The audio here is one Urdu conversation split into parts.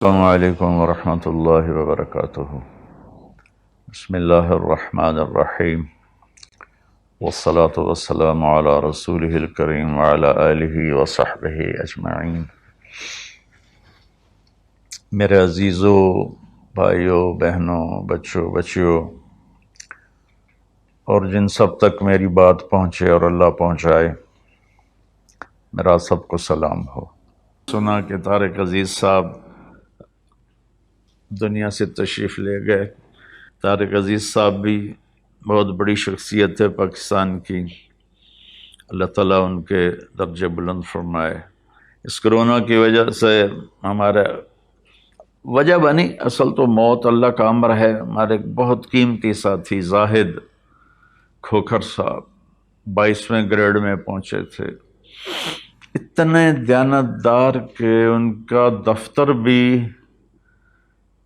السلام علیکم ورحمۃ اللہ وبرکاتہ۔ بسم اللہ الرحمن الرحیم، والصلاة والسلام علی رسولہ الکریم وعلی آلہ وصحبہ اجمعین۔ میرے عزیزو، بھائیوں، بہنوں، بچوں، بچیوں، اور جن سب تک میری بات پہنچے اور اللہ پہنچائے، میرا سب کو سلام ہو۔ سنا کہ طارق عزیز صاحب دنیا سے تشریف لے گئے۔ طارق عزیز صاحب بھی بہت بڑی شخصیت ہے پاکستان کی، اللہ تعالیٰ ان کے درجے بلند فرمائے۔ اس کرونا کی وجہ سے ہمارے وجہ بنی، اصل تو موت اللہ کا امر ہے۔ ہمارے بہت قیمتی ساتھی زاہد کھوکھر صاحب 22ویں گریڈ میں پہنچے تھے، اتنے دیانتدار کہ ان کا دفتر بھی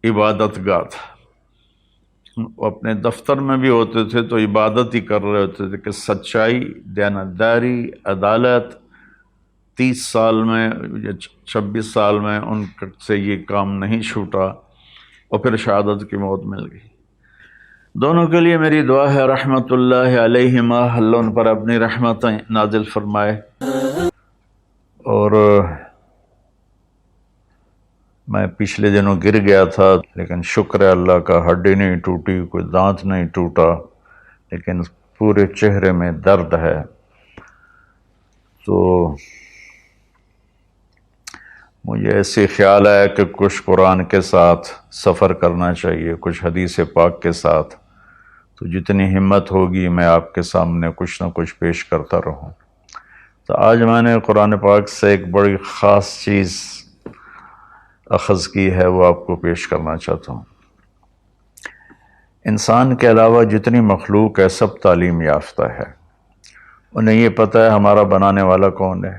عبادت گاہ تھا۔ وہ اپنے دفتر میں بھی ہوتے تھے تو عبادت ہی کر رہے ہوتے تھے کہ سچائی، دیانتداری، عدالت 30 سال میں یا 26 سال میں ان سے یہ کام نہیں چھوٹا، اور پھر شہادت کی موت مل گئی۔ دونوں کے لیے میری دعا ہے رحمت اللہ علیہما، اللہ ان پر اپنی رحمتیں نازل فرمائے۔ اور میں پچھلے دنوں گر گیا تھا، لیکن شکر ہے اللہ کا، ہڈی نہیں ٹوٹی، کوئی دانت نہیں ٹوٹا، لیکن پورے چہرے میں درد ہے۔ تو مجھے ایسے خیال آیا کہ کچھ قرآن کے ساتھ سفر کرنا چاہیے، کچھ حدیث پاک کے ساتھ، تو جتنی ہمت ہوگی میں آپ کے سامنے کچھ نہ کچھ پیش کرتا رہوں۔ تو آج میں نے قرآن پاک سے ایک بڑی خاص چیز اخذ کی ہے، وہ آپ کو پیش کرنا چاہتا ہوں۔ انسان کے علاوہ جتنی مخلوق ہے سب تعلیم یافتہ ہے۔ انہیں یہ پتہ ہے ہمارا بنانے والا کون ہے،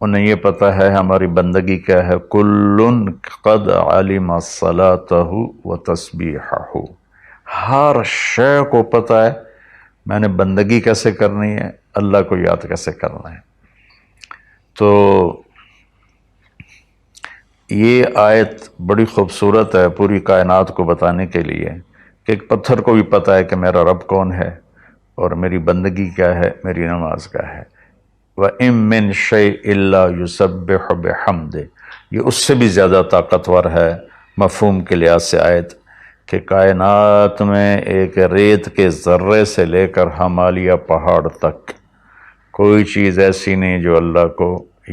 انہیں یہ پتہ ہے ہماری بندگی کیا ہے۔ کل قد علم صلاتہ و تسبیحہ، ہر شے کو پتہ ہے میں نے بندگی کیسے کرنی ہے، اللہ کو یاد کیسے کرنا ہے۔ تو یہ آیت بڑی خوبصورت ہے پوری کائنات کو بتانے کے لیے کہ ایک پتھر کو بھی پتہ ہے کہ میرا رب کون ہے اور میری بندگی کیا ہے، میری نماز کیا ہے۔ وَإِن مِّن شَيْءٍ إِلَّا يُسَبِّحُ بِحَمْدِهِ، یہ اس سے بھی زیادہ طاقتور ہے مفہوم کے لحاظ سے آیت، کہ کائنات میں ایک ریت کے ذرے سے لے کر ہمالیہ پہاڑ تک کوئی چیز ایسی نہیں جو اللہ کو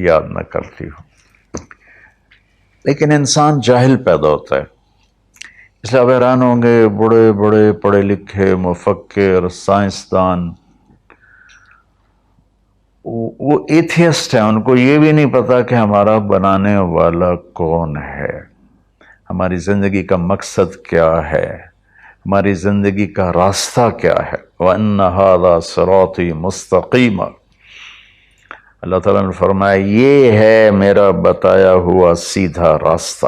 یاد نہ کرتی ہو۔ لیکن انسان جاہل پیدا ہوتا ہے، اس لیے آپ حیران ہوں گے بڑے بڑے پڑھے لکھے مفکر، سائنسدان، وہ ایتھیسٹ ہیں، ان کو یہ بھی نہیں پتا کہ ہمارا بنانے والا کون ہے، ہماری زندگی کا مقصد کیا ہے، ہماری زندگی کا راستہ کیا ہے۔ وَأَنَّ هَذَا صِرَاطِي مُسْتَقِيمًا، اللہ تعالیٰ نے فرمایا یہ ہے میرا بتایا ہوا سیدھا راستہ۔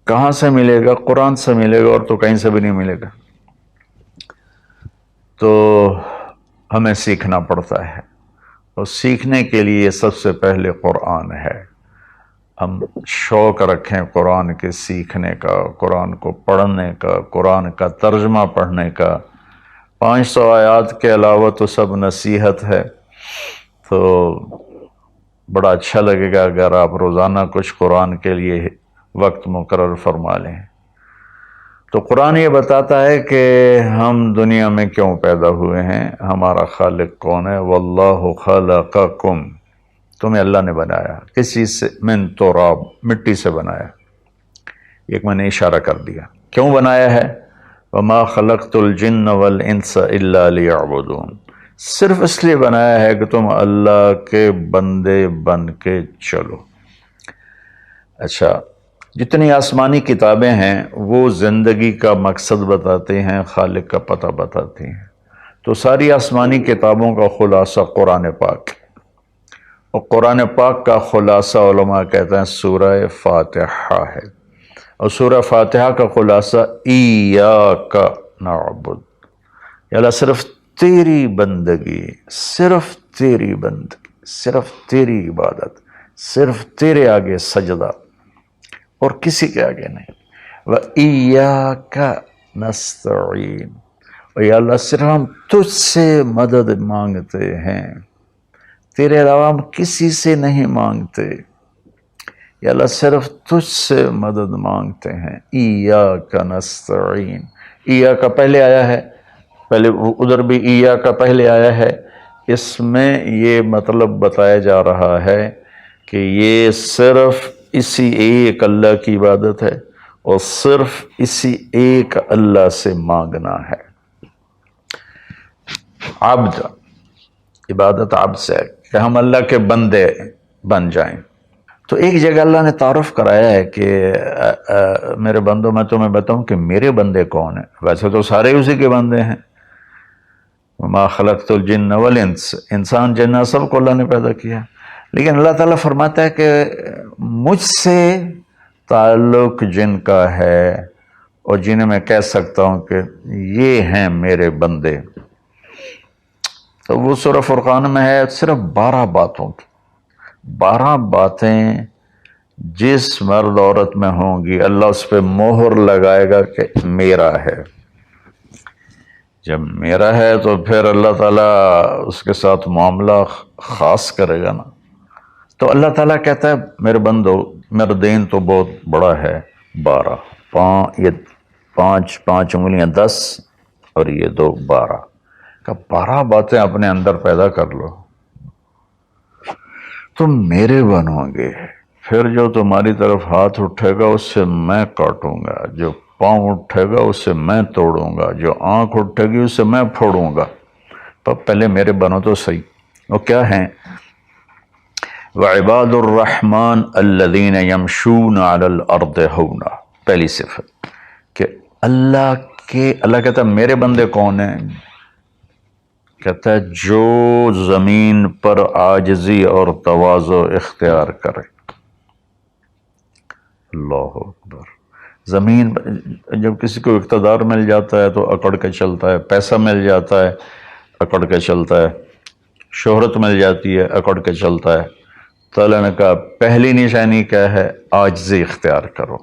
کہاں سے ملے گا؟ قرآن سے ملے گا، اور تو کہیں سے بھی نہیں ملے گا۔ تو ہمیں سیکھنا پڑتا ہے، اور سیکھنے کے لیے سب سے پہلے قرآن ہے۔ ہم شوق رکھیں قرآن کے سیکھنے کا، قرآن کو پڑھنے کا، قرآن کا ترجمہ پڑھنے کا۔ 500 آیات کے علاوہ تو سب نصیحت ہے، تو بڑا اچھا لگے گا اگر آپ روزانہ کچھ قرآن کے لیے وقت مقرر فرما لیں۔ تو قرآن یہ بتاتا ہے کہ ہم دنیا میں کیوں پیدا ہوئے ہیں، ہمارا خالق کون ہے۔ واللہ خلقکم، تمہیں اللہ نے بنایا کس چیز سے؟ من تراب، مٹی سے بنایا۔ ایک میں نے اشارہ کر دیا کیوں بنایا ہے۔ وما خلقت الجن والانس الا لیعبدون، صرف اس لیے بنایا ہے کہ تم اللہ کے بندے بن کے چلو۔ اچھا، جتنی آسمانی کتابیں ہیں وہ زندگی کا مقصد بتاتے ہیں، خالق کا پتہ بتاتی ہیں۔ تو ساری آسمانی کتابوں کا خلاصہ قرآن پاک، اور قرآن پاک کا خلاصہ علماء کہتے ہیں سورہ فاتحہ ہے، اور سورہ فاتحہ کا خلاصہ ایاک نعبد، یا اللہ صرف تیری بندگی، صرف تیری بندگی، صرف تیری عبادت، صرف تیرے آگے سجدہ۔ اور کسی کے آگے نہیں. وَإِيَّاكَ نَسْتَعِينُ، اور یا اللہ صرف ہم تجھ سے مدد مانگتے ہیں، تیرے علاوہ ہم کسی سے نہیں مانگتے. یا اللہ صرف تجھ سے مدد مانگتے ہیں. ایاک نستعین، ایا کا پہلے آیا ہے، پہلے ادھر بھی ایا کا پہلے آیا ہے. اس میں یہ مطلب بتایا جا رہا ہے کہ یہ صرف اسی ایک اللہ کی عبادت ہے اور صرف اسی ایک اللہ سے مانگنا ہے. عبد، عبادت عبد سے ہے کہ ہم اللہ کے بندے بن جائیں. تو ایک جگہ اللہ نے تعارف کرایا ہے کہ میرے بندوں، میں تمہیں بتاؤں کہ میرے بندے کون ہیں. ویسے تو سارے اسی کے بندے ہیں. وما خلقت الجن والانس، انسان جنہ سب کو اللہ نے پیدا کیا، لیکن اللہ تعالیٰ فرماتا ہے کہ مجھ سے تعلق جن کا ہے اور جنہیں میں کہہ سکتا ہوں کہ یہ ہیں میرے بندے، تو وہ سورہ فرقان میں ہے صرف 12 باتوں کی. 12 باتیں جس مرد عورت میں ہوں گی اللہ اس پہ مہر لگائے گا کہ میرا ہے. جب میرا ہے تو پھر اللہ تعالیٰ اس کے ساتھ معاملہ خاص کرے گا نا. تو اللہ تعالیٰ کہتا ہے میرے بندو، میرا دین تو بہت بڑا ہے. 12، یہ 5 انگلیاں 10 اور یہ 2 12 کا 12 باتیں اپنے اندر پیدا کر لو، تم میرے بنو گے. پھر جو تمہاری طرف ہاتھ اٹھے گا اس سے میں کاٹوں گا، جو پاؤں اٹھے گا اس سے میں توڑوں گا، جو آنکھ اٹھے گی اس سے میں پھوڑوں گا. پر پہلے میرے بنو تو صحیح. وہ کیا ہیں؟ وَعِبَادُ الرَّحْمَنِ الَّذِينَ يَمْشُونَ عَلَى الْأَرْضِ هَوْنًا. پہلی صفت کہ اللہ کہتا ہے میرے بندے کون ہیں؟ کہتا ہے جو زمین پر عاجزی اور تواضع اختیار کرے. اللہ اکبر. زمین جب کسی کو اقتدار مل جاتا ہے تو اکڑ کے چلتا ہے، پیسہ مل جاتا ہے اکڑ کے چلتا ہے، شہرت مل جاتی ہے اکڑ کے چلتا ہے. تو اللہ نے کہا پہلی نشانی کیا ہے؟ عاجزی اختیار کرو.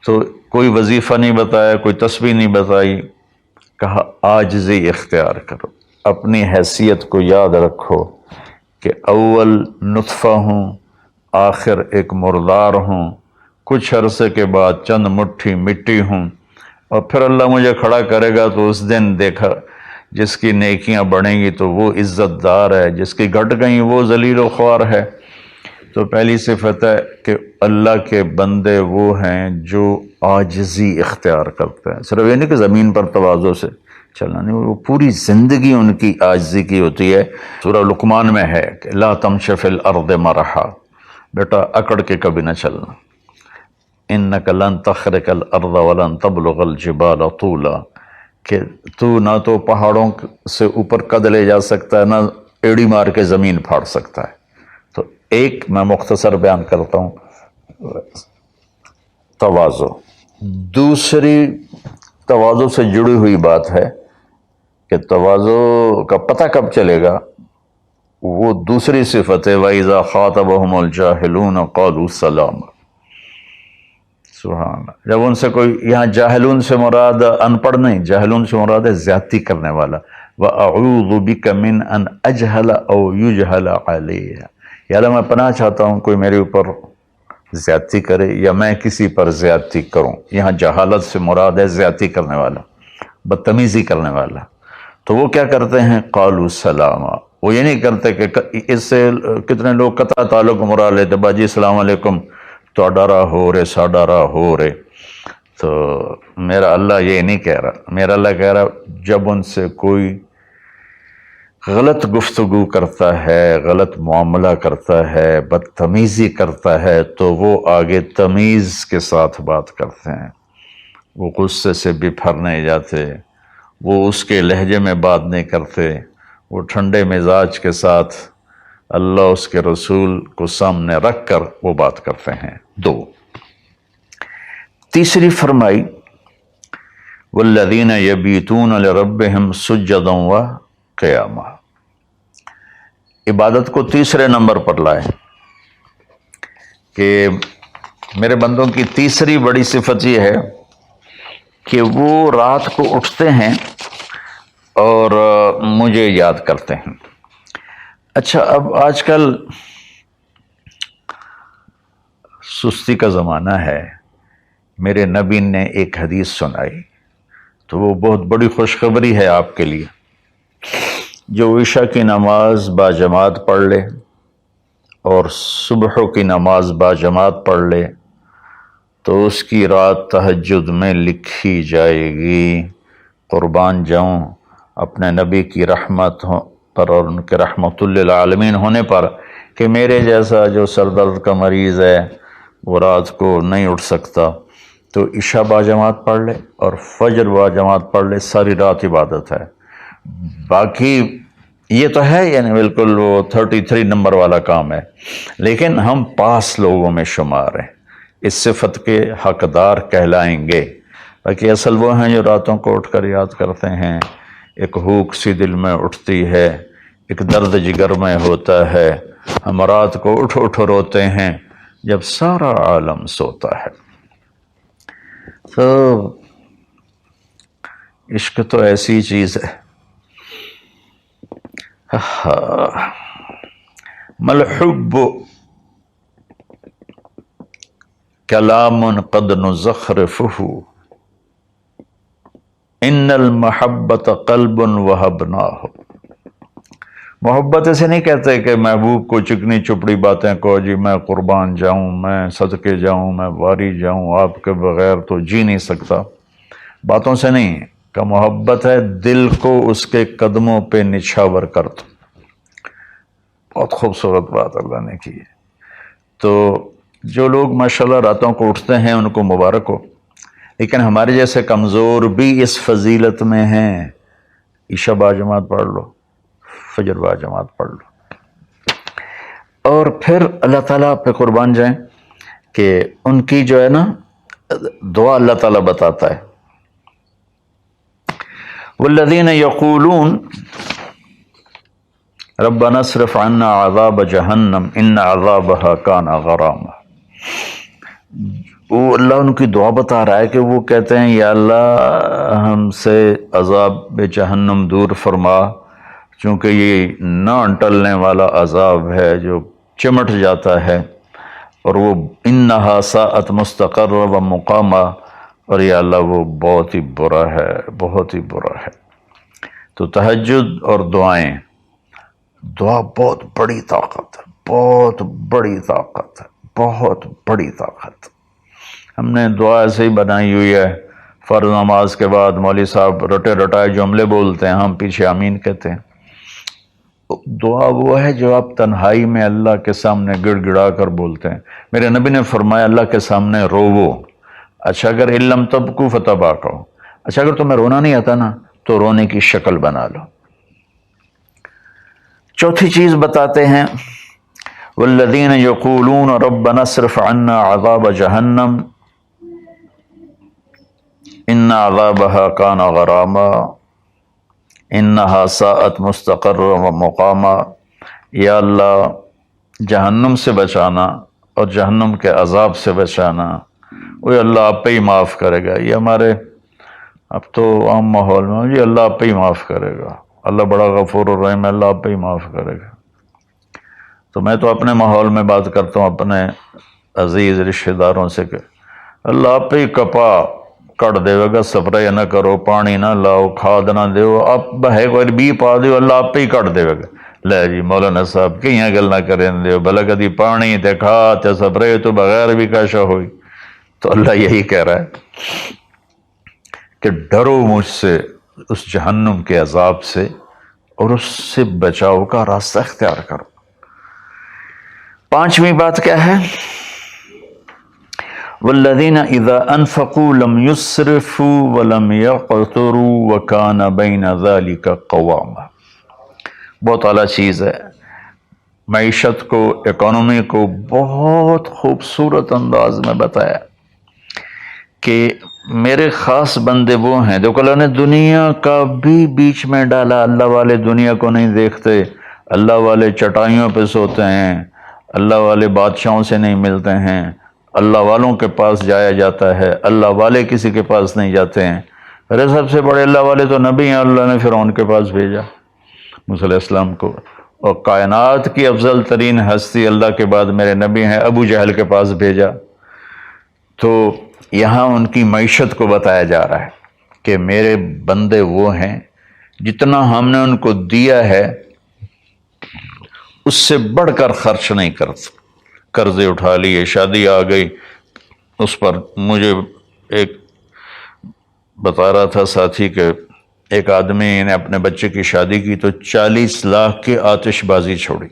تو کوئی وظیفہ نہیں بتایا، کوئی تسبیح نہیں بتائی، کہا عاجزی اختیار کرو. اپنی حیثیت کو یاد رکھو کہ اول نطفہ ہوں، آخر ایک مردار ہوں، کچھ عرصے کے بعد چند مٹھی مٹی ہوں، اور پھر اللہ مجھے کھڑا کرے گا تو اس دن دیکھا جس کی نیکیاں بڑھیں گی تو وہ عزت دار ہے، جس کی گھٹ گئیں وہ ذلیل و خوار ہے. تو پہلی صفت ہے کہ اللہ کے بندے وہ ہیں جو عاجزی اختیار کرتے ہیں. صرف یہ نہیں کہ زمین پر تواضع سے چلنا، نہیں، وہ پوری زندگی ان کی عاجزی کی ہوتی ہے. سورہ لقمان میں ہے کہ لا تمش فی الارض مرحا، بیٹا اکڑ کے کبھی نہ چلنا. انک لن تخرق الارض ولن تبلغ الجبال طولا، کہ تو نہ تو پہاڑوں سے اوپر قد لے جا سکتا ہے، نہ ایڑی مار کے زمین پھاڑ سکتا ہے. تو ایک میں مختصر بیان کرتا ہوں، تواضع. دوسری تواضع سے جڑی ہوئی بات ہے کہ تواضع کا پتہ کب چلے گا؟ وہ دوسری صفت ہے وَإِذَا خَاطَبَهُمُ الْجَاهِلُونَ قَالُوا سَلَامًا. سبحان اللہ. جب ان سے کوئی، یہاں جاہلون سے مراد ان پڑھ نہیں، جاہلون سے مراد ہے زیادتی کرنے والا. وَأَعُوذُ بِكَ مِنْ أَنْ أَجْهَلَ أَوْ يُجْهَلَ عَلَيَّ. یا اللہ میں پناہ چاہتا ہوں کوئی میرے اوپر زیادتی کرے یا میں کسی پر زیادتی کروں. یہاں جہالت سے مراد ہے زیادتی کرنے والا، بدتمیزی کرنے والا. تو وہ کیا کرتے ہیں؟ قالوا سلاما. وہ یہ نہیں کرتے کہ اس سے کتنے لوگ قطع تعلق مراد لیتے، باجی السلام علیکم، تو ڈرا ہو رے سا ڈرا ہو رے. تو میرا اللہ یہ نہیں کہہ رہا. میرا اللہ کہہ رہا جب ان سے کوئی غلط گفتگو کرتا ہے، غلط معاملہ کرتا ہے، بدتمیزی کرتا ہے، تو وہ آگے تمیز کے ساتھ بات کرتے ہیں. وہ غصے سے بپھر نہیں جاتے، وہ اس کے لہجے میں بات نہیں کرتے، وہ ٹھنڈے مزاج کے ساتھ اللہ اس کے رسول کو سامنے رکھ کر وہ بات کرتے ہیں. 2. تیسری فرمائی والذین یبیتون لربہم سجدا وقیاما. عبادت کو تیسرے نمبر پر لائے کہ میرے بندوں کی تیسری بڑی صفت یہ ہے کہ وہ رات کو اٹھتے ہیں اور مجھے یاد کرتے ہیں۔ اچھا، اب آج کل سستی کا زمانہ ہے، میرے نبی نے ایک حدیث سنائی تو وہ بہت بڑی خوشخبری ہے آپ کے لیے۔ جو عشاء کی نماز باجماعت پڑھ لے اور صبح کی نماز باجماعت پڑھ لے تو اس کی رات تہجد میں لکھی جائے گی۔ قربان جاؤں اپنے نبی کی رحمت پر اور ان کے رحمت للعالمین ہونے پر کہ میرے جیسا جو سر درد کا مریض ہے وہ رات کو نہیں اٹھ سکتا تو عشاء باجماعت پڑھ لے اور فجر باجماعت پڑھ لے، ساری رات عبادت ہے۔ باقی یہ تو ہے یعنی بالکل وہ 33 نمبر والا کام ہے، لیکن ہم پاس لوگوں میں شمار ہیں، اس صفت کے حقدار کہلائیں گے۔ باقی اصل وہ ہیں جو راتوں کو اٹھ کر یاد کرتے ہیں، ایک ہوک سی دل میں اٹھتی ہے، ایک درد جگر میں ہوتا ہے، ہم رات کو اٹھ اٹھ روتے ہیں جب سارا عالم سوتا ہے۔ تو عشق تو ایسی چیز ہے۔ ملحب کلام قد نزخرفہ ان المحبت قلب وہبناہ۔ محبت ایسے نہیں کہتے کہ محبوب کو چکنی چپڑی باتیں کہو، جی میں قربان جاؤں، میں صدقے جاؤں، میں واری جاؤں، آپ کے بغیر تو جی نہیں سکتا، باتوں سے نہیں کہ محبت ہے دل کو اس کے قدموں پہ نچھاور کر دو۔ بہت خوبصورت بات اللہ نے کی ہے۔ تو جو لوگ ماشاءاللہ راتوں کو اٹھتے ہیں ان کو مبارک ہو، لیکن ہمارے جیسے کمزور بھی اس فضیلت میں ہیں۔ عشاء باجماعت پڑھ لو، فجر باجماعت پڑھ لو، اور پھر اللہ تعالیٰ پہ قربان جائیں کہ ان کی جو ہے نا دعا اللہ تعالیٰ بتاتا ہے، والذین یقولون ربنا اصرف عنا عذاب جہنم ان عذابها کان غراما۔ وہ اللہ ان کی دعا بتا رہا ہے کہ وہ کہتے ہیں یا اللہ ہم سے عذاب جہنم دور فرما، چونکہ یہ نہ ٹلنے والا عذاب ہے جو چمٹ جاتا ہے، اور وہ انہا ساءت مستقرا و مقاما، اور یا اللہ وہ بہت ہی برا ہے، بہت ہی برا ہے۔ تو تہجد اور دعائیں، دعا بہت بڑی طاقت ہے، بہت بڑی طاقت ہے، بہت بڑی طاقت۔ ہم نے دعا ایسے ہی بنائی ہوئی ہے، فرض نماز کے بعد مولوی صاحب رٹے رٹائے جملے بولتے ہیں، ہم پیچھے آمین کہتے ہیں۔ دعا وہ ہے جو آپ تنہائی میں اللہ کے سامنے گڑ گڑا کر بولتے ہیں۔ میرے نبی نے فرمایا اللہ کے سامنے روو، اچھا اگر علم تبکو فتباکو، اچھا اگر تمہیں رونا نہیں آتا نا تو رونے کی شکل بنا لو۔ چوتھی چیز بتاتے ہیں، والذین یقولون ربنا اصرف عنا عذاب جہنم ان عذابها کان غراما انہا ساءت مستقرا و مقاما۔ یا اللہ جہنم سے بچانا اور جہنم کے عذاب سے بچانا، وہ اللہ آپ پہ ہی معاف کرے گا۔ یہ ہمارے اب تو عام ماحول میں یہ اللہ آپ پہ ہی معاف کرے گا، اللہ بڑا غفور الرحیم ہے، اللہ آپ پہ ہی معاف کرے گا۔ تو میں تو اپنے ماحول میں بات کرتا ہوں اپنے عزیز رشتہ داروں سے کہ اللہ آپ پہ ہی کپا کٹ دے گا، سپرے نہ کرو، پانی نہ لاؤ، کھاد نہ دیو، آپ بہے کوئی بھی پا دیو، اللہ آپ پہ ہی کٹ دے گا۔ لے جی مولانا صاحب کہیں گل نہ کریں دیو، بھلا کدی پانی تے کھاد تے سپرے تو بغیر بھی کاشا ہوئی۔ تو اللہ یہی کہہ رہا ہے کہ ڈرو مجھ سے اس جہنم کے عذاب سے اور اس سے بچاؤ کا راستہ اختیار کرو۔ پانچویں بات کیا ہے؟ والذین اذا انفقوا لم یسرفوا ولم یقتروا وکان بین ذلک قواما۔ بہت اعلیٰ چیز ہے۔ معیشت کو، اکانومی کو بہت خوبصورت انداز میں بتایا کہ میرے خاص بندے وہ ہیں، دیکھو اللہ نے دنیا کا بھی بیچ میں ڈالا۔ اللہ والے دنیا کو نہیں دیکھتے، اللہ والے چٹائیوں پہ سوتے ہیں، اللہ والے بادشاہوں سے نہیں ملتے ہیں، اللہ والوں کے پاس جایا جاتا ہے، اللہ والے کسی کے پاس نہیں جاتے ہیں۔ ارے سب سے بڑے اللہ والے تو نبی ہیں، اللہ نے فرعون کے پاس بھیجا موسیٰ علیہ السلام کو، اور کائنات کی افضل ترین ہستی اللہ کے بعد میرے نبی ہیں، ابو جہل کے پاس بھیجا۔ تو یہاں ان کی معیشت کو بتایا جا رہا ہے کہ میرے بندے وہ ہیں جتنا ہم نے ان کو دیا ہے اس سے بڑھ کر خرچ نہیں کرتے۔ قرضے اٹھا لیے، شادی آ گئی، اس پر مجھے ایک بتا رہا تھا ساتھی کہ ایک آدمی نے اپنے بچے کی شادی کی تو 40 لاکھ کی آتش بازی چھوڑی۔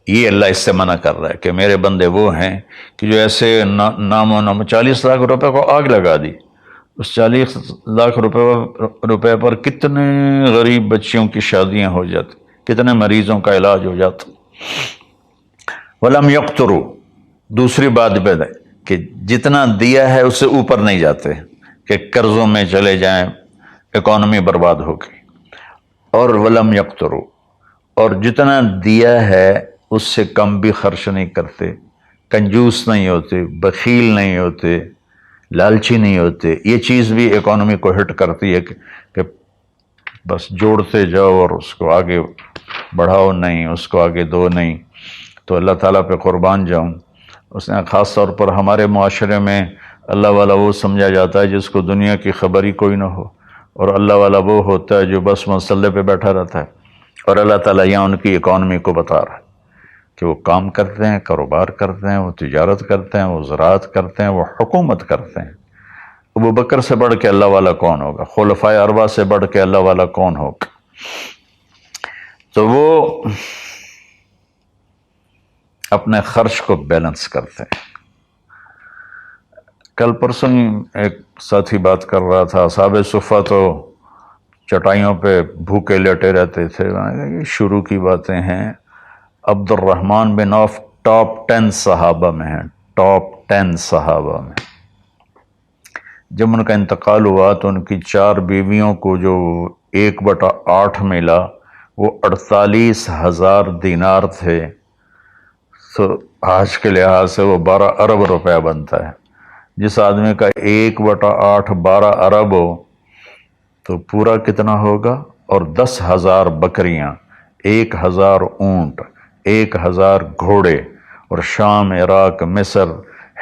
یہ اللہ اس سے منع کر رہا ہے کہ میرے بندے وہ ہیں کہ جو ایسے نام و نام 40 لاکھ روپے کو آگ لگا دی۔ اس 40 لاکھ روپے پر کتنے غریب بچیوں کی شادیاں ہو جاتی، کتنے مریضوں کا علاج ہو جاتا۔ وَلَمْ يَقْتُرُوا، دوسری بات بھی ہے کہ جتنا دیا ہے اس سے اوپر نہیں جاتے کہ قرضوں میں چلے جائیں، اکانومی برباد ہو گئی۔ اور وَلَمْ يَقْتُرُوا، اور جتنا دیا ہے اس سے کم بھی خرچ نہیں کرتے، کنجوس نہیں ہوتے، بخیل نہیں ہوتے، لالچی نہیں ہوتے۔ یہ چیز بھی اکانومی کو ہٹ کرتی ہے کہ بس جوڑتے جاؤ اور اس کو آگے بڑھاؤ نہیں، اس کو آگے دو نہیں۔ تو اللہ تعالیٰ پہ قربان جاؤں، اس نے خاص طور پر ہمارے معاشرے میں اللہ والا وہ سمجھا جاتا ہے جس کو دنیا کی خبر ہی کوئی نہ ہو، اور اللہ والا وہ ہوتا ہے جو بس مسلح پہ بیٹھا رہتا ہے۔ اور اللہ تعالیٰ یہاں ان کی اکانومی کو بتا رہا ہے کہ وہ کام کرتے ہیں، کاروبار کرتے ہیں، وہ تجارت کرتے ہیں، وہ زراعت کرتے ہیں، وہ حکومت کرتے ہیں۔ ابو بکر سے بڑھ کے اللہ والا کون ہوگا؟ خلفائے اربعہ سے بڑھ کے اللہ والا کون ہوگا؟ تو وہ اپنے خرچ کو بیلنس کرتے ہیں۔ کل پرسوں ایک ساتھی بات کر رہا تھا، اصحاب صفہ تو چٹائیوں پہ بھوکے لیٹے رہتے تھے۔ یہ شروع کی باتیں ہیں۔ عبد الرحمن بن عوف ٹاپ 10 صحابہ میں ہیں، ٹاپ 10 صحابہ میں۔ جب ان کا انتقال ہوا تو ان کی 4 بیویوں کو جو 1/8 ملا وہ 48,000 دینار تھے۔ تو آج کے لحاظ سے وہ 12 ارب روپیہ بنتا ہے۔ جس آدمی کا 1/8 12 ارب ہو تو پورا کتنا ہوگا؟ اور 10,000 بکریاں، 1,000 اونٹ، 1,000 گھوڑے، اور شام، عراق، مصر،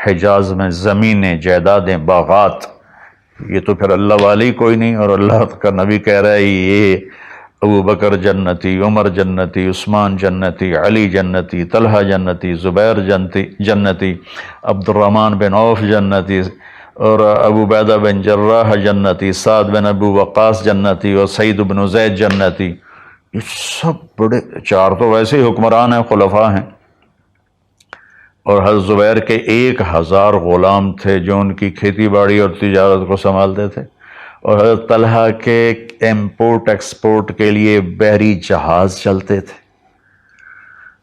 حجاز میں زمینیں، جائیدادیں، باغات۔ یہ تو پھر اللہ والی کوئی نہیں، اور اللہ کا نبی کہہ رہا ہے یہ ابو بکر جنتی، عمر جنتی، عثمان جنتی، علی جنتی، طلحہ جنتی، زبیر جنتی، عبد الرحمن بن عوف جنتی، اور ابو عبیدہ بن جراح جنتی، سعد بن ابو وقاص جنتی، اور سعید بن زید جنتی۔ یہ سب بڑے، 4 تو ویسے ہی حکمران ہیں، خلفاء ہیں، اور حضرت زبیر کے 1,000 غلام تھے جو ان کی کھیتی باڑی اور تجارت کو سنبھالتے تھے، اور حضرت طلحہ کے امپورٹ ایکسپورٹ کے لیے بحری جہاز چلتے تھے۔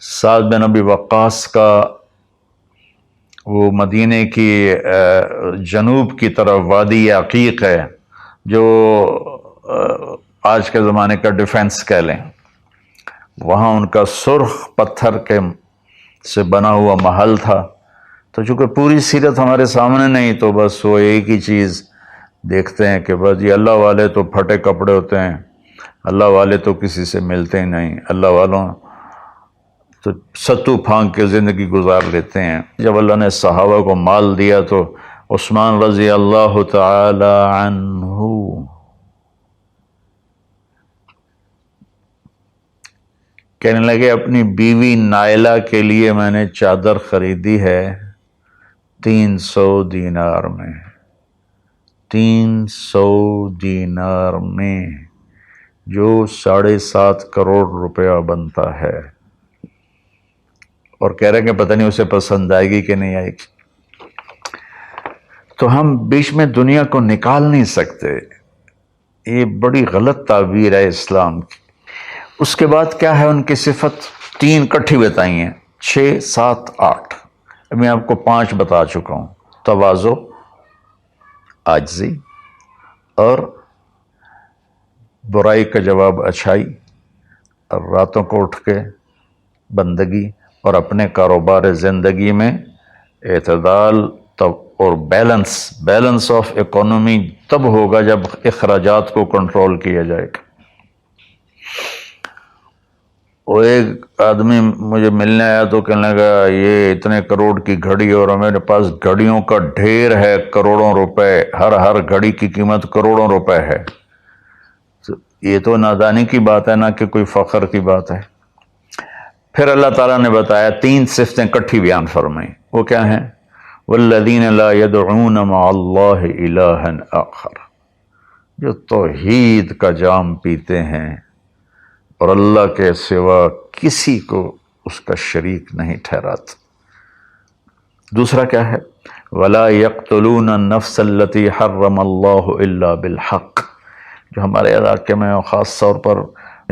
سعد بن ابی وقاص کا وہ مدینے کی جنوب کی طرف وادی عقیق ہے جو آج کے زمانے کا ڈیفنس کہہ لیں، وہاں ان کا سرخ پتھر کے سے بنا ہوا محل تھا۔ تو چونکہ پوری سیرت ہمارے سامنے نہیں تو بس وہ ایک ہی چیز دیکھتے ہیں کہ بس یہ اللہ والے تو پھٹے کپڑے ہوتے ہیں، اللہ والے تو کسی سے ملتے ہی نہیں، اللہ والوں تو ستو پھانک کے زندگی گزار لیتے ہیں۔ جب اللہ نے صحابہ کو مال دیا تو عثمان رضی اللہ تعالی عنہ کہنے لگے اپنی بیوی نائلہ کے لیے میں نے چادر خریدی ہے 300 دینار میں، 300 دینار میں، جو 7.5 کروڑ روپیہ بنتا ہے، اور کہہ رہے ہیں کہ پتہ نہیں اسے پسند آئے گی کہ نہیں آئے گی۔ تو ہم بیچ میں دنیا کو نکال نہیں سکتے، یہ بڑی غلط تعبیر ہے اسلام کی۔ اس کے بعد کیا ہے ان کی صفت؟ 3 کٹھی بتائی ہیں، 6، 7، 8۔ اب میں آپ کو 5 بتا چکا ہوں۔ تواضع، عاجزی، اور برائی کا جواب اچھائی، اور راتوں کو اٹھ کے بندگی، اور اپنے کاروبار زندگی میں اعتدال تب اور بیلنس آف اکانومی تب ہوگا جب اخراجات کو کنٹرول کیا جائے گا۔ وہ ایک آدمی مجھے ملنے آیا تو کہنے لگا یہ اتنے کروڑ کی گھڑی اور ہمارے پاس گھڑیوں کا ڈھیر ہے، کروڑوں روپے، ہر گھڑی کی قیمت کروڑوں روپے ہے۔ یہ تو نادانی کی بات ہے، نہ کہ کوئی فخر کی بات ہے۔ پھر اللہ تعالیٰ نے بتایا 3 صفتیں کٹھی بیان فرمائیں، وہ کیا ہیں؟ والذین لا يدعون مع اللہ الہا آخر، جو توحید کا جام پیتے ہیں اور اللہ کے سوا کسی کو اس کا شریک نہیں ٹھہراتے۔ دوسرا کیا ہے؟ ولا يقتلون النفس التي حرم اللہ الا بالحق، جو ہمارے علاقے میں خاص طور پر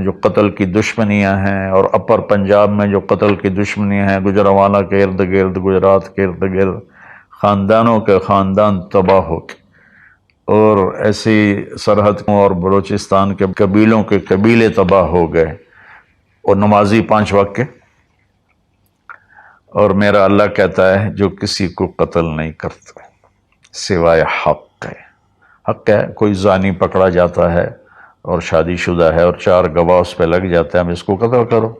جو قتل کی دشمنیاں ہیں، اور اپر پنجاب میں جو قتل کی دشمنیاں ہیں، گجرانوالہ کے ارد گرد، گجرات کے ارد گرد خاندانوں کے خاندان تباہ ہو کے، اور ایسی سرحد اور بلوچستان کے قبیلوں کے قبیلے تباہ ہو گئے، اور نمازی 5 وقت کے۔ اور میرا اللہ کہتا ہے جو کسی کو قتل نہیں کرتا سوائے حق ہے۔ حق ہے، کوئی زانی پکڑا جاتا ہے اور شادی شدہ ہے اور 4 گواہ اس پہ لگ جاتے ہیں، ہم اس کو قتل کرو۔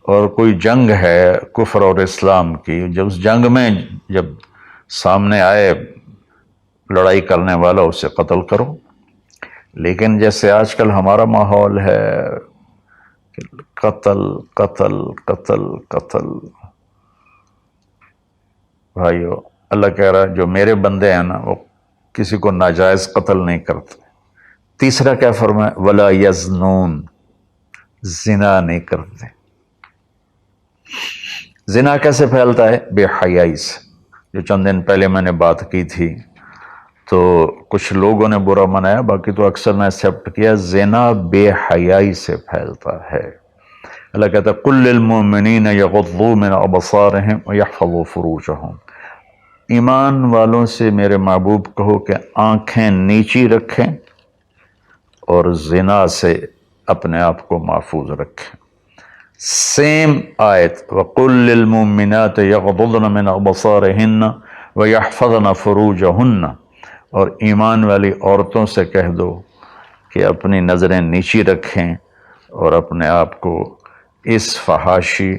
اور کوئی جنگ ہے کفر اور اسلام کی، جب اس جنگ میں جب سامنے آئے لڑائی کرنے والا اسے قتل کرو۔ لیکن جیسے آج کل ہمارا ماحول ہے قتل قتل قتل قتل، بھائیو اللہ کہہ رہا ہے جو میرے بندے ہیں نا وہ کسی کو ناجائز قتل نہیں کرتے۔ تیسرا کیا فرمایا؟ ولا یزنون، زنا نہیں کرتے۔ زنا کیسے پھیلتا ہے؟ بے حیائی سے، جو چند دن پہلے میں نے بات کی تھی، تو کچھ لوگوں نے برا منایا، باقی تو اکثر نے ایکسیپٹ کیا۔ زنا بے حیائی سے پھیلتا ہے۔ اللہ کہتا ہے قل للمؤمنین یغضوا من ابصارہم ویحفظوا فروجہم، ایمان والوں سے میرے محبوب کہو کہ آنکھیں نیچی رکھیں اور زنا سے اپنے آپ کو محفوظ رکھیں۔ سیم آیت وقل للمؤمنات یغضضن من ابصارہن ویحفظن فروجہن، اور ایمان والی عورتوں سے کہہ دو کہ اپنی نظریں نیچی رکھیں اور اپنے آپ کو اس فحاشی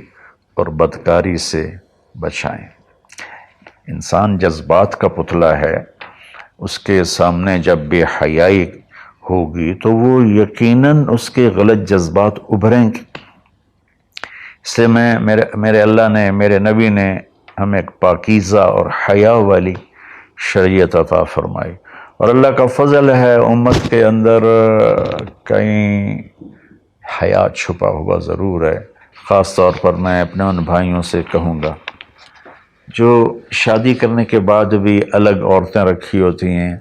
اور بدکاری سے بچائیں۔ انسان جذبات کا پتلا ہے، اس کے سامنے جب بے حیائی ہوگی تو وہ یقیناً اس کے غلط جذبات ابھریں گے۔ اس لیے میرے اللہ نے، میرے نبی نے ہمیں ایک پاکیزہ اور حیا والی شریعت عطا فرمائی، اور اللہ کا فضل ہے امت کے اندر کہیں حیا چھپا ہوا ضرور ہے۔ خاص طور پر میں اپنے ان بھائیوں سے کہوں گا جو شادی کرنے کے بعد بھی الگ عورتیں رکھی ہوتی ہیں،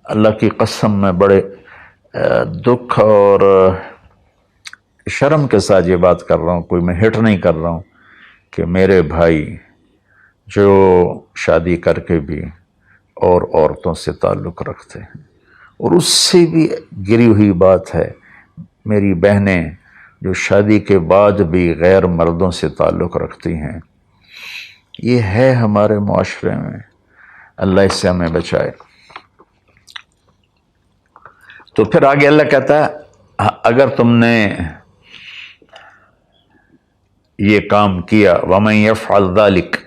اللہ کی قسم میں بڑے دکھ اور شرم کے ساتھ یہ بات کر رہا ہوں، کوئی میں ہٹ نہیں کر رہا ہوں، کہ میرے بھائی جو شادی کر کے بھی اور عورتوں سے تعلق رکھتے ہیں، اور اس سے بھی گری ہوئی بات ہے میری بہنیں جو شادی کے بعد بھی غیر مردوں سے تعلق رکھتی ہیں۔ یہ ہے ہمارے معاشرے میں، اللہ اس سے ہمیں بچائے۔ تو پھر آگے اللہ کہتا ہے اگر تم نے یہ کام کیا وَمَن يَفْعَلْ ذَلِكَ،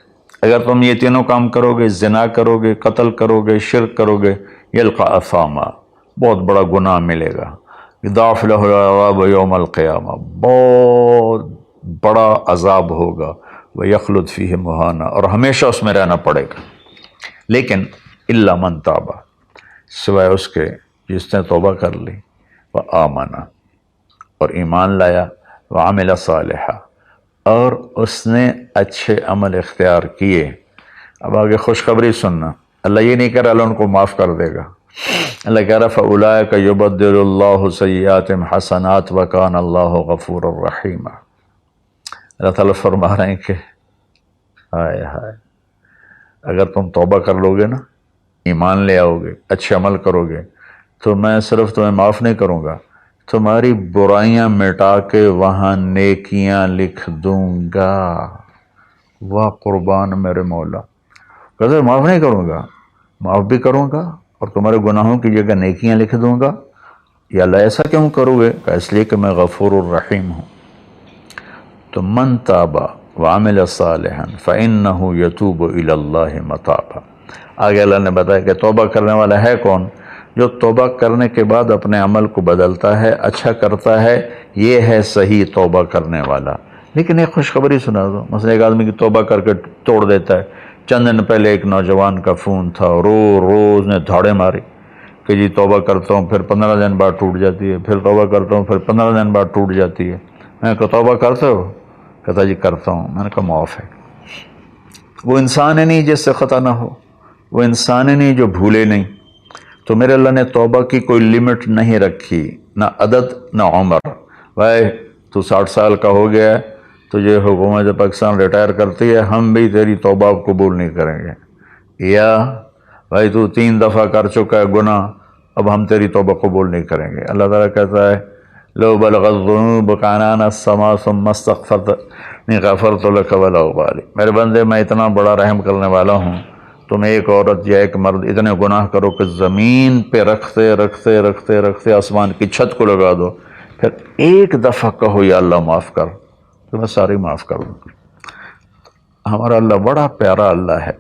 اگر تم یہ تینوں کام کرو گے، زنا کرو گے، قتل کرو گے، شرک کرو گے، يَلْقَ أَثَامًا، بہت بڑا گناہ ملے گا، يُضَاعَفْ لَهُ الْعَذَابُ يَوْمَ الْقِيَامَةِ، بہت بڑا عذاب ہوگا، وَيَخْلُدْ فِيهِ مُهَانًا، اور ہمیشہ اس میں رہنا پڑے گا۔ لیکن إِلَّا مَن تَابَ، سوائے اس کے جس نے توبہ کر لی، وَآمَنَ، اور ایمان لایا، وَعَمِلَ صَالِحًا، اور اس نے اچھے عمل اختیار کیے۔ اب آگے خوشخبری سننا، اللہ یہ نہیں کہہ رہا اللہ ان کو معاف کر دے گا، اللہ کہہ رہا فَأُولَٰئِكَ يُبَدِّلُ اللَّهُ سَيِّئَاتِهِمْ حَسَنَاتٍ وَكَانَ اللَّهُ غَفُورًا رَحِيمًا۔ اللہ تعالیٰ فرما رہے ہیں کہ ہائے ہائے، اگر تم توبہ کر لو گے نا، ایمان لے آؤ گے، اچھے عمل کرو گے، تو میں صرف تمہیں معاف نہیں کروں گا، تمہاری برائیاں مٹا کے وہاں نیکیاں لکھ دوں گا۔ واہ قربان میرے مولا، کہتے معاف نہیں کروں گا، معاف بھی کروں گا اور تمہارے گناہوں کی جگہ نیکیاں لکھ دوں گا۔ یا اللہ ایسا کیوں کرو گے؟ کہ اس لیے کہ میں غفور الرحیم ہوں۔ تو من تاب وعمل صالحا فإنہ یتوب الی اللہ متابا۔ آگے اللہ نے بتایا کہ توبہ کرنے والا ہے کون؟ جو توبہ کرنے کے بعد اپنے عمل کو بدلتا ہے، اچھا کرتا ہے، یہ ہے صحیح توبہ کرنے والا۔ لیکن ایک خوشخبری سنا دو، مثلا ایک آدمی کی توبہ کر کے توڑ دیتا ہے۔ چند دن پہلے ایک نوجوان کا فون تھا، روز نے دھاڑے ماری کہ جی توبہ کرتا ہوں، پھر 15 دن بعد ٹوٹ جاتی ہے، پھر توبہ کرتا ہوں، پھر 15 دن بعد ٹوٹ جاتی ہے۔ میں نے کہا توبہ کرتے ہو؟ کہتا جی کرتا ہوں۔ میں نے کہا معاف ہے۔ وہ انسان ہی نہیں جس سے خطا نہ ہو، وہ انسان ہی نہیں جو بھولے نہیں۔ تو میرے اللہ نے توبہ کی کوئی لمٹ نہیں رکھی، نہ عدد نہ عمر۔ بھائی تو 60 سال کا ہو گیا ہے، تجھے حکومت پاکستان ریٹائر کرتی ہے، ہم بھی تیری توبہ قبول نہیں کریں گے۔ یا بھائی تو 3 دفعہ کر چکا ہے گناہ، اب ہم تیری توبہ قبول نہیں کریں گے۔ اللہ تعالیٰ کہتا ہے لو بلغت الذنوب عنان السماء ثم استغفرتنی غفرت لک ولا ابالی۔ میرے بندے میں اتنا بڑا رحم کرنے والا ہوں، تم ایک عورت یا ایک مرد اتنے گناہ کرو کہ زمین پہ رکھتے رکھتے رکھتے رکھتے آسمان کی چھت کو لگا دو، پھر ایک دفعہ کہو یا اللہ معاف کر، تو میں ساری معاف کر دوں گا۔ ہمارا اللہ بڑا پیارا اللہ ہے۔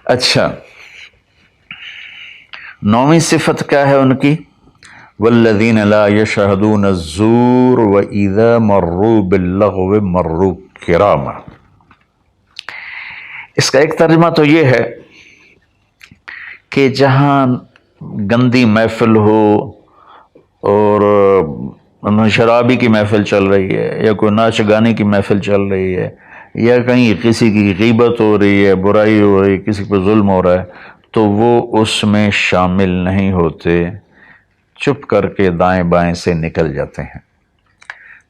اچھا، 9ویں صفت کیا ہے ان کی؟ والذین لا یشہدون الزور واذا مروا باللغو مروا کراما۔ اس کا ایک ترجمہ تو یہ ہے کہ جہاں گندی محفل ہو اور شرابی کی محفل چل رہی ہے، یا کوئی ناچ گانے کی محفل چل رہی ہے، یا کہیں کسی کی غیبت ہو رہی ہے، برائی ہو رہی ہے، کسی پہ ظلم ہو رہا ہے، تو وہ اس میں شامل نہیں ہوتے، چپ کر کے دائیں بائیں سے نکل جاتے ہیں۔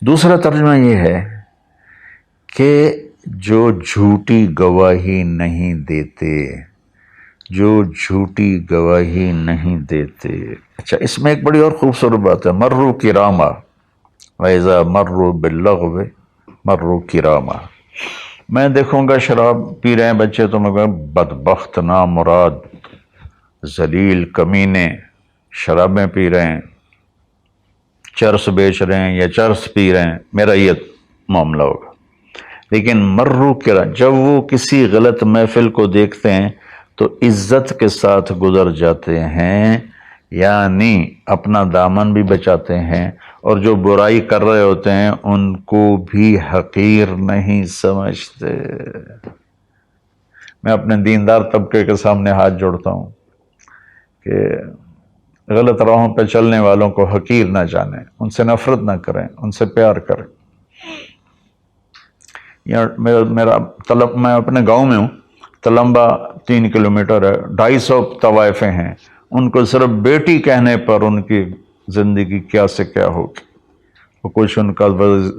دوسرا ترجمہ یہ ہے کہ جو جھوٹی گواہی نہیں دیتے، جو جھوٹی گواہی نہیں دیتے۔ اچھا، اس میں ایک بڑی اور خوبصورت بات ہے، مروا کراما، وَإِذَا مَرُّوا بِاللَّغْوِ مَرُّوا کراما۔ میں دیکھوں گا شراب پی رہے ہیں بچے تو میں کہوں بدبخت، نامراد، ذلیل، کمینے، شرابیں پی رہے ہیں، چرس بیچ رہے ہیں یا چرس پی رہے ہیں، میرا یہ معاملہ ہوگا۔ لیکن مرو کرا، جب وہ کسی غلط محفل کو دیکھتے ہیں تو عزت کے ساتھ گزر جاتے ہیں، یعنی اپنا دامن بھی بچاتے ہیں، اور جو برائی کر رہے ہوتے ہیں ان کو بھی حقیر نہیں سمجھتے۔ میں اپنے دیندار طبقے کے سامنے ہاتھ جوڑتا ہوں کہ غلط راہوں پہ چلنے والوں کو حقیر نہ جانیں، ان سے نفرت نہ کریں، ان سے پیار کریں۔ میں اپنے گاؤں میں ہوں، تلمبا 3 کلومیٹر ہے، 250 طوائفیں ہیں، ان کو صرف بیٹی کہنے پر ان کی زندگی کیا سے کیا ہوگی۔ وہ کچھ ان کا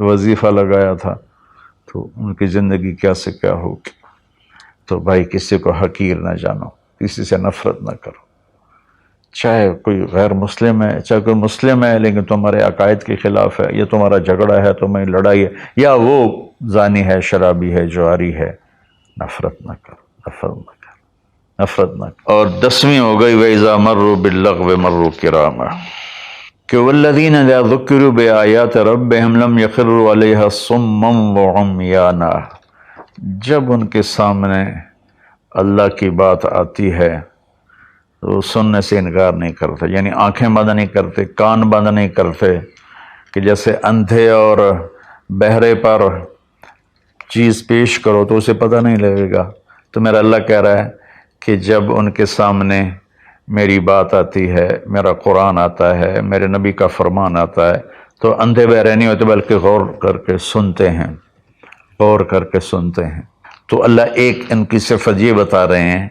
وظیفہ لگایا تھا تو ان کی زندگی کیا سے کیا ہوگی۔ تو بھائی کسی کو حقیر نہ جانو، کسی سے نفرت نہ کرو، چاہے کوئی غیر مسلم ہے چاہے کوئی مسلم ہے، لیکن تمہارے عقائد کے خلاف ہے، یا تمہارا جھگڑا ہے، تمہاری لڑائی ہے، یا وہ زانی ہے، شرابی ہے، جواری ہے، نفرت نہ کرو، نفرت نہ کرو، نفرت نہ کرو۔ اور 10ویں ہو گئی وَإِذَا مَرُّوا بِاللَّغْوِ مَرُّوا کِرَامًا، کہ وَالَّذِينَ إِذَا ذُكِّرُوا بِآيَاتِ رَبِّهِمْ لَمْ يَخِرُّوا عَلَيْهَا صُمًّا وَعُمْيَانًا۔ جب ان کے سامنے اللہ کی بات آتی ہے تو سننے سے انکار نہیں کرتے، یعنی آنکھیں بند نہیں کرتے، کان بند نہیں کرتے، کہ جیسے اندھے اور بہرے پر چیز پیش کرو تو اسے پتہ نہیں لگے گا۔ تو میرا اللہ کہہ رہا ہے کہ جب ان کے سامنے میری بات آتی ہے، میرا قرآن آتا ہے، میرے نبی کا فرمان آتا ہے، تو اندھے بہرے نہیں ہوتے بلکہ غور کر کے سنتے ہیں، غور کر کے سنتے ہیں۔ تو اللہ ایک ان کی صفت یہ بتا رہے ہیں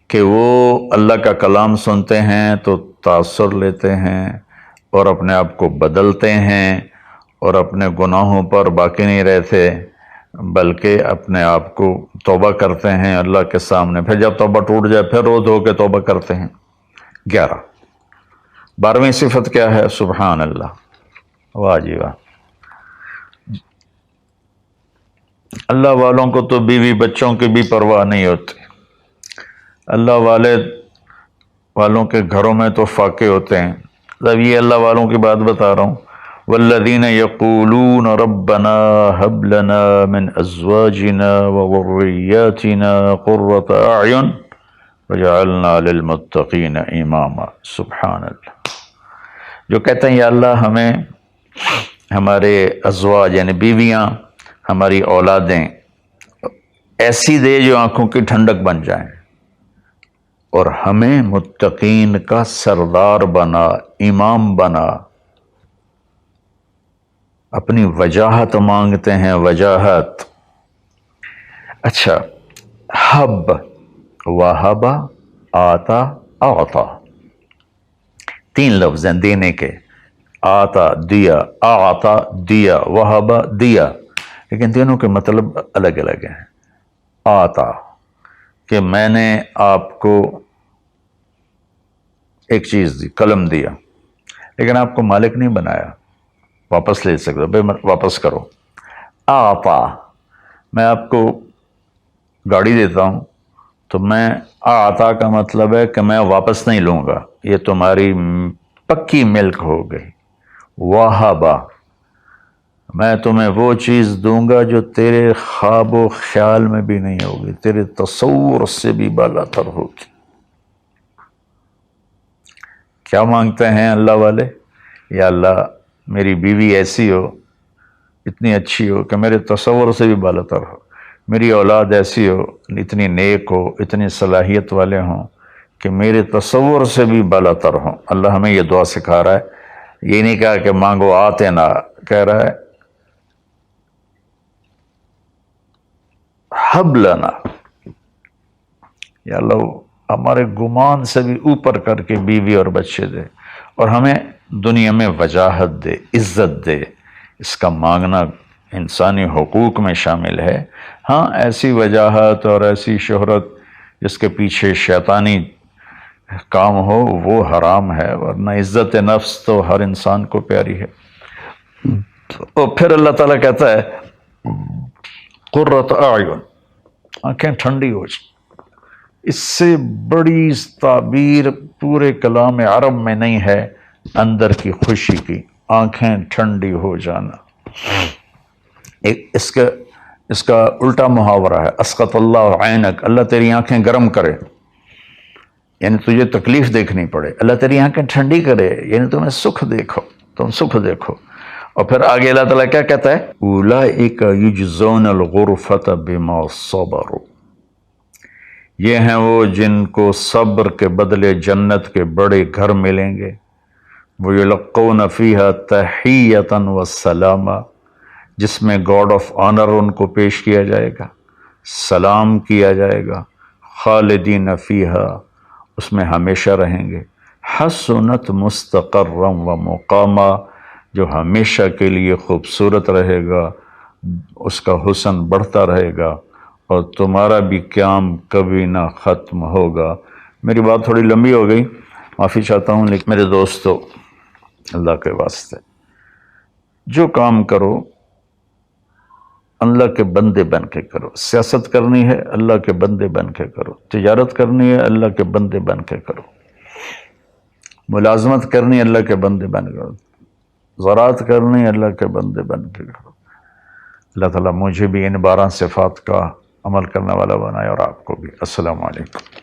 کہ وہ اللہ کا کلام سنتے ہیں تو تاثر لیتے ہیں اور اپنے آپ کو بدلتے ہیں، اور اپنے گناہوں پر باقی نہیں رہتے بلکہ اپنے آپ کو توبہ کرتے ہیں اللہ کے سامنے، پھر جب توبہ ٹوٹ جائے پھر رو دھو کے توبہ کرتے ہیں۔ 11 12ویں صفت کیا ہے؟ سبحان اللہ، واہ جی واہ۔ اللہ والوں کو تو بیوی بچوں کی بھی پرواہ نہیں ہوتی، اللہ والوں کے گھروں میں تو فاقے ہوتے ہیں. اب یہ اللہ والوں کی بات بتا رہا ہوں. والذین یقولون ربنا هب لنا من ازواجنا وذریاتنا قرۃ اعین وجعلنا للمتقین اماما. سبحان اللہ. جو کہتے ہیں یا اللہ ہمیں ہمارے ازواج یعنی بیویاں، ہماری اولادیں ایسی دے جو آنکھوں کی ٹھنڈک بن جائیں، اور ہمیں متقین کا سردار بنا، امام بنا. اپنی وجاہت مانگتے ہیں، وجاہت. اچھا، حب، وہبا، آتا، اعطا، تین لفظ ہیں دینے کے. آتا دیا، اعطا دیا، وہبا دیا، لیکن تینوں کے مطلب الگ الگ ہیں. آتا کہ میں نے آپ کو ایک چیز دی، قلم دیا، لیکن آپ کو مالک نہیں بنایا، واپس لے سکتے بھائی واپس کرو. آتا میں آپ کو گاڑی دیتا ہوں تو میں آتا کا مطلب ہے کہ میں واپس نہیں لوں گا، یہ تمہاری پکی ملک ہو گئی. وہبا میں تمہیں وہ چیز دوں گا جو تیرے خواب و خیال میں بھی نہیں ہوگی، تیرے تصور سے بھی بالا تر ہوگی. کیا مانگتے ہیں اللہ والے؟ یا اللہ میری بیوی ایسی ہو، اتنی اچھی ہو کہ میرے تصور سے بھی بالا تر ہو، میری اولاد ایسی ہو، اتنی نیک ہو، اتنی صلاحیت والے ہوں کہ میرے تصور سے بھی بالا تر ہوں. اللہ ہمیں یہ دعا سکھا رہا ہے. یہ نہیں کہا کہ مانگو آتے نہ، کہہ رہا ہے حب لنا، یا اللہ ہمارے گمان سے بھی اوپر کر کے بیوی اور بچے دے، اور ہمیں دنیا میں وجاہت دے، عزت دے. اس کا مانگنا انسانی حقوق میں شامل ہے. ہاں ایسی وجاہت اور ایسی شہرت جس کے پیچھے شیطانی کام ہو وہ حرام ہے، ورنہ عزت نفس تو ہر انسان کو پیاری ہے. اور پھر اللہ تعالیٰ کہتا ہے قرۃ اعین، آنکھیں ٹھنڈی ہو جائیں. اس سے بڑی تعبیر پورے کلام عرب میں نہیں ہے اندر کی خوشی کی. آنکھیں ٹھنڈی ہو جانا. اس کا الٹا محاورہ ہے اسقط اللہ عینک، اللہ تیری آنکھیں گرم کرے، یعنی تجھے تکلیف دیکھنی پڑے. اللہ تیری آنکھیں ٹھنڈی کرے یعنی تمہیں سکھ دیکھو، تم سکھ دیکھو. اور پھر آگے اللہ تعالیٰ کیا کہتا ہے؟ اولئک یجزون الغرفۃ بما صبروا، یہ ہیں وہ جن کو صبر کے بدلے جنت کے بڑے گھر ملیں گے. وَيُلَقَّوْنَ فِيهَا تَحِيَّةً وَالسَّلَامًا، جس میں گاڈ آف آنر ان کو پیش کیا جائے گا، سلام کیا جائے گا. خالدین فیہا، اس میں ہمیشہ رہیں گے. حسنت مستقرا و مقاما، جو ہمیشہ کے لیے خوبصورت رہے گا، اس کا حسن بڑھتا رہے گا، اور تمہارا بھی قیام کبھی نہ ختم ہوگا. میری بات تھوڑی لمبی ہو گئی، معافی چاہتا ہوں، لیکن میرے دوستو اللہ کے واسطے جو کام کرو اللہ کے بندے بن کے کرو. سیاست کرنی ہے اللہ کے بندے بن کے کرو، تجارت کرنی ہے اللہ کے بندے بن کے کرو، ملازمت کرنی ہے اللہ کے بندے بن کے کرو، زراعت کرنی ہے اللہ کے بندے بن کے کرو. اللہ تعالیٰ مجھے بھی ان 12 صفات کا عمل کرنے والا بنائے اور آپ کو بھی. السلام علیکم.